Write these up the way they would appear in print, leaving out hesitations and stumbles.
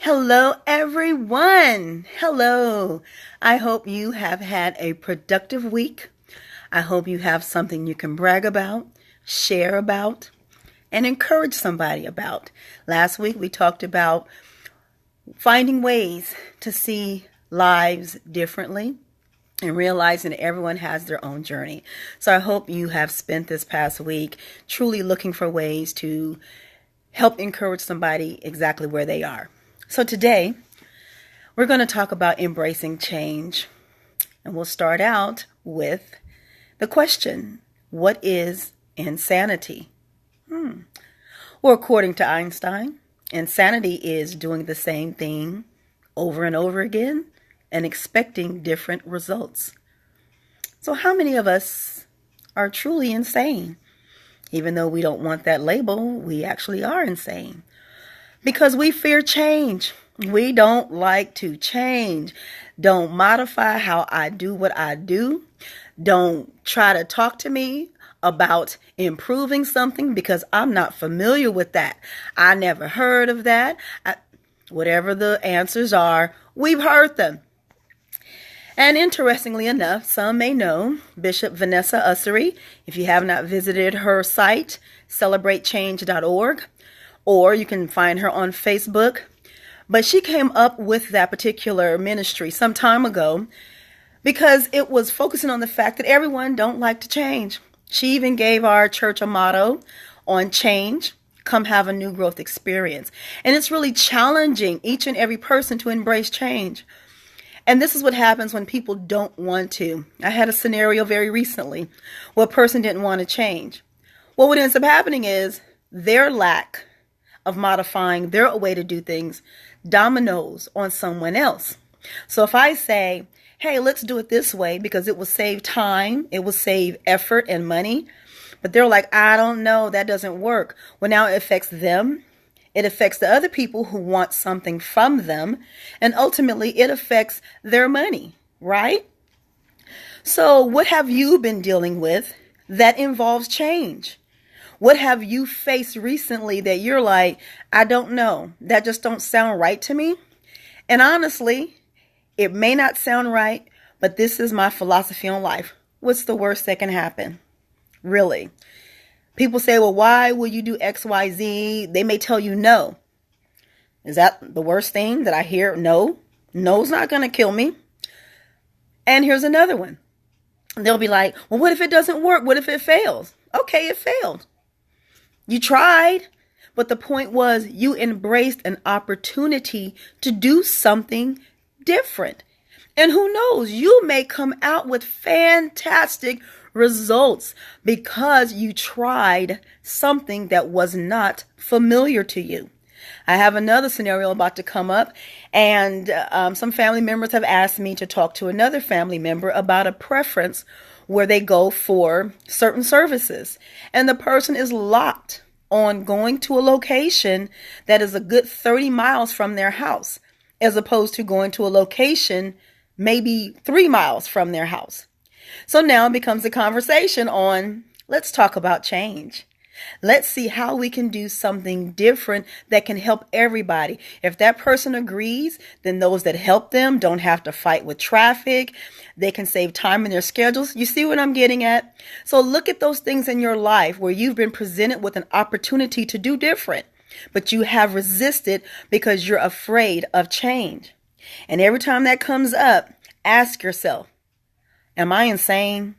Hello, everyone. Hello. I hope you have had a productive week. I hope you have something you can brag about, share about, and encourage somebody about. Last week we talked about finding ways to see lives differently and realizing that everyone has their own journey. So I hope you have spent this past week truly looking for ways to help encourage somebody exactly where they are. So today, we're going to talk about embracing change. And we'll start out with the question, what is insanity? Well, according to Einstein, insanity is doing the same thing over and over again and expecting different results. So how many of us are truly insane? Even though we don't want that label, we actually are insane. Because we fear change. We don't like to change. Don't modify how I do what I do. Don't try to talk to me about improving something because I'm not familiar with that. I never heard of that. Whatever the answers are, we've heard them. And interestingly enough, some may know Bishop Vanessa Ussery. If you have not visited her site, celebratechange.org. Or you can find her on Facebook. But she came up with that particular ministry some time ago because it was focusing on the fact that everyone don't like to change. She even gave our church a motto on change, come have a new growth experience. And it's really challenging each and every person to embrace change. And this is what happens when people don't want to. I had a scenario very recently where a person didn't want to change. Well, what ends up happening is their lack of modifying their way to do things dominoes on someone else. So if I say, hey, let's do it this way because it will save time, it will save effort and money, but they're like, I don't know, that doesn't work. Well, now it affects them. It affects the other people who want something from them, and ultimately it affects their money, right? So what have you been dealing with that involves change? What have you faced recently that you're like, I don't know, that just don't sound right to me? And honestly, it may not sound right, but this is my philosophy on life. What's the worst that can happen? Really? People say, well, why will you do X, Y, Z? They may tell you no. Is that the worst thing that I hear? No. No's not going to kill me. And here's another one. They'll be like, well, what if it doesn't work? What if it fails? Okay, it failed. You tried, but the point was you embraced an opportunity to do something different. And who knows, you may come out with fantastic results because you tried something that was not familiar to you. I have another scenario about to come up, and some family members have asked me to talk to another family member about a preference where they go for certain services. And the person is locked on going to a location that is a good 30 miles from their house, as opposed to going to a location maybe 3 miles from their house. So now it becomes a conversation on, let's talk about change. Let's see how we can do something different that can help everybody. If that person agrees, then those that help them don't have to fight with traffic. They can save time in their schedules. You see what I'm getting at? So look at those things in your life where you've been presented with an opportunity to do different, but you have resisted because you're afraid of change. And every time that comes up, ask yourself, am I insane?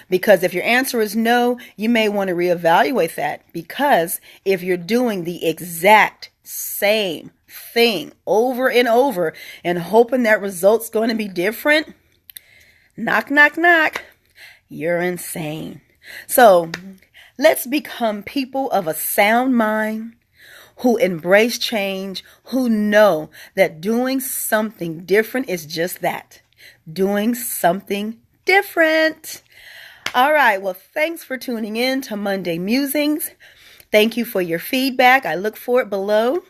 Because if your answer is no, you may want to reevaluate that, because if you're doing the exact same thing over and over and hoping that result's going to be different, knock, knock, knock, you're insane. So let's become people of a sound mind who embrace change, who know that doing something different is just that, doing something different. All right. Well, thanks for tuning in to Monday Musings. Thank you for your feedback. I look for it below.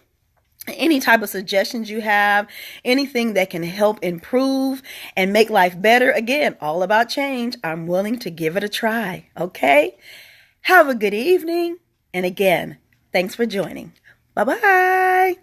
Any type of suggestions you have, anything that can help improve and make life better. Again, all about change. I'm willing to give it a try. Okay. Have a good evening. And again, thanks for joining. Bye-bye.